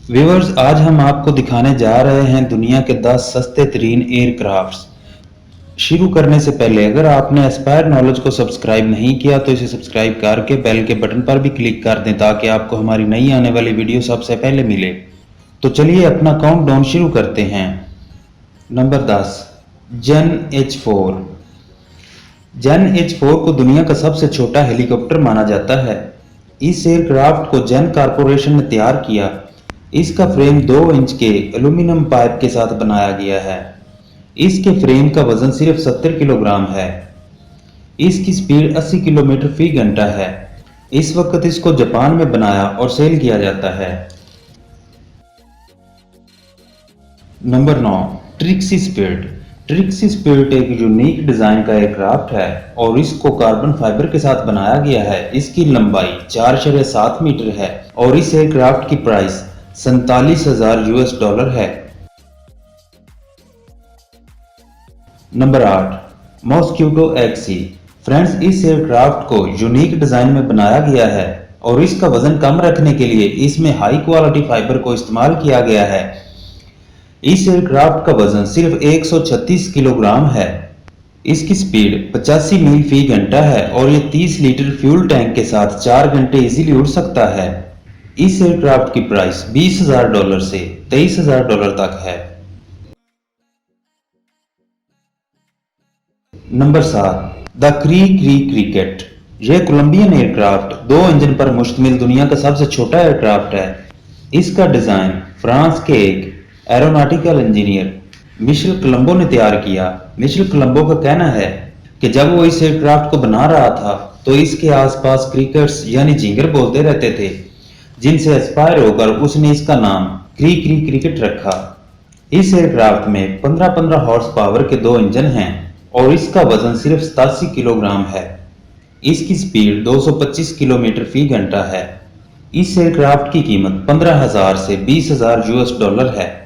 Viewers, आज हम आपको दिखाने जा रहे हैं दुनिया के 10 सस्ते तरीन एयरक्राफ्ट्स। शुरू करने से पहले अगर आपने एस्पायर नॉलेज को सब्सक्राइब नहीं किया तो इसे सब्सक्राइब करके बेल के बटन पर भी क्लिक कर दें ताकि आपको हमारी नई आने वाली वीडियो सबसे पहले मिले। तो चलिए अपना काउंटडाउन शुरू करते हैं। नंबर 10, जेन H4। जेन H4 को दुनिया का सबसे छोटा हेलीकॉप्टर माना जाता है। इस एयरक्राफ्ट को जेन कारपोरेशन ने तैयार किया। इसका फ्रेम 2 इंच के एल्यूमीनियम पाइप के साथ बनाया गया है। इसके फ्रेम का वजन सिर्फ 70 किलोग्राम है। इसकी स्पीड 80 किलोमीटर फी घंटा है। इस वक्त इसको जापान में बनाया और सेल किया जाता है। Number 9, Trixie spirit. Trixie spirit एक यूनिक डिजाइन का एयरक्राफ्ट है और इसको कार्बन फाइबर के साथ बनाया गया है। इसकी लंबाई 4.7 मीटर है और इस एयरक्राफ्ट की प्राइस $47,000 है। Number 8, mosquito XC। फ्रेंड्स, इस एयरक्राफ्ट को यूनिक डिजाइन में बनाया गया है और इसका वजन कम रखने के लिए इसमें हाई क्वालिटी फाइबर को इस्तेमाल किया गया है। इस एयरक्राफ्ट का वजन सिर्फ 136 किलोग्राम है। इसकी स्पीड 85 मील फी घंटा है और ये 30 लीटर फ्यूल टैंक के साथ 4 घंटे इजीली उड़ सकता है। इस एयरक्राफ्ट की प्राइस $20,000 से $23,000 तक है। नंबर 7, द क्री क्रिकेट। यह कोलंबियन एयरक्राफ्ट 2 इंजन पर मुश्तमिल दुनिया का सबसे छोटा एयरक्राफ्ट है। इसका डिजाइन फ्रांस के एक एरोनॉटिकल इंजीनियर मिशेल कोलंबो ने तैयार किया। मिशेल कोलंबो का कहना है कि जब वो इस एयरक्राफ्ट को बना रहा था तो इसके आसपास क्रिकेट्स यानी झींगर बोलते रहते थे, जिनसे इंस्पायर होकर उसने इसका नाम क्री क्रिकेट रखा। इस एयरक्राफ्ट में 15-15 हॉर्स पावर के 2 इंजन हैं और इसका वजन सिर्फ 87 किलोग्राम है। इसकी स्पीड 225 किलोमीटर फी घंटा है। इस एयरक्राफ्ट की कीमत $15,000 से $20,000 है।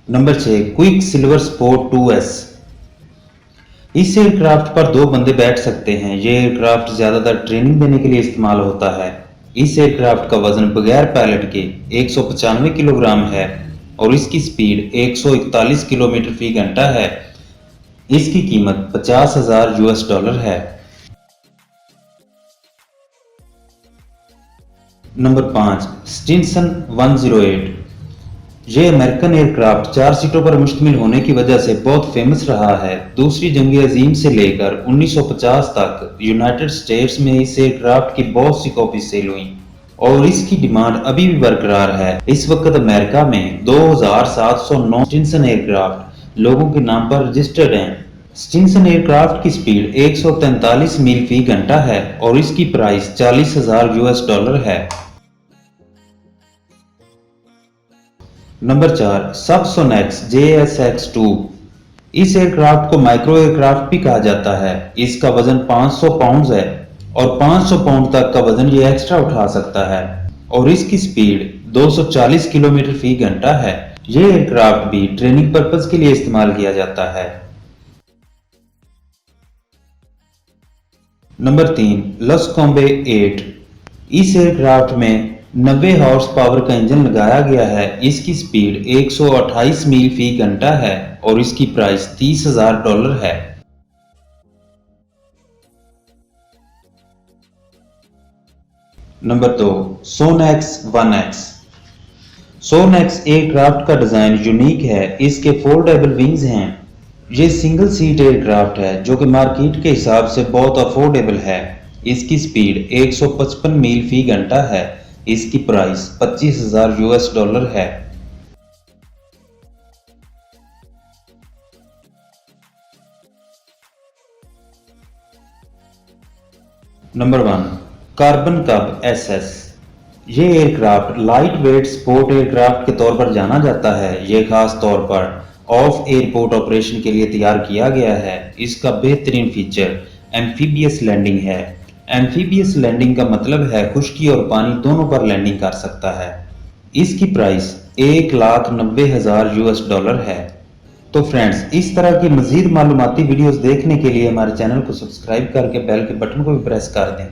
Number 6, quick silver sport 2S। इस एयरक्राफ्ट पर 2 बंदे बैठ सकते हैं। यह एयरक्राफ्ट ज्यादातर ट्रेनिंग देने के लिए इस्तेमाल होता है। इस एयरक्राफ्ट का वजन बगैर पायलट के 195 किलोग्राम है और इसकी स्पीड 141 किलोमीटर फी घंटा है। इसकी कीमत $50,000 है। Number 5, Stinson 108। यह अमेरिकन एयरक्राफ्ट 4 सीटों पर मुश्तमिल होने की वजह से बहुत फेमस रहा है। दूसरी जंग अजीम से लेकर 1950 तक यूनाइटेड स्टेट्स में इस एयरक्राफ्ट की बहुत सी कॉपी सेल हुई और इसकी डिमांड अभी भी बरकरार है। इस वक्त अमेरिका में 2709 स्टिनसन एयरक्राफ्ट लोगों के नाम पर रजिस्टर्ड हैं। स्टिनसन एयरक्राफ्ट की स्पीड 143 मील फी घंटा है और इसकी प्राइस $40,000 है। Number 4, सबसोनिक्स JSX-2। इस एयरक्राफ्ट को माइक्रो एयरक्राफ्ट भी कहा जाता है। इसका वजन 500 पाउंड है और 500 पाउंड तक का वजन ये एक्स्ट्रा उठा सकता है और इसकी स्पीड 240 किलोमीटर फी घंटा है। ये एयरक्राफ्ट भी ट्रेनिंग पर्पस के लिए इस्तेमाल किया जाता है। नंबर 3, लस्कोम्बे 8। इस एयरक्राफ्ट में 90 हॉर्स पावर का इंजन लगाया गया है। इसकी स्पीड 128 मील फी घंटा है और इसकी प्राइस $30,000 है। Number 2, सोनेक्स 1X। सोनेक्स एयरक्राफ्ट का डिजाइन यूनिक है। इसके फोल्डेबल विंग्स हैं। ये सिंगल सीट एयरक्राफ्ट है जो कि मार्केट के हिसाब से बहुत अफोर्डेबल है। इसकी स्पीड 155 मील फी घंटा है। इसकी प्राइस $25,000 है। नंबर 1, कार्बन कब SS। ये aircraft light weight sport aircraft के तौर पर जाना जाता है। यह खास तौर पर ऑफ एयरपोर्ट ऑपरेशन के लिए तैयार किया गया है। इसका बेहतरीन फीचर एम्फीबियस लैंडिंग है। एम्फीबियस लैंडिंग का मतलब है खुश्की और पानी दोनों पर लैंडिंग कर सकता है। इसकी प्राइस $1,90,000 है। तो फ्रेंड्स, इस तरह की मजीद मालूमाती वीडियोस देखने के लिए हमारे चैनल को सब्सक्राइब करके बेल के बटन को भी प्रेस कर दें।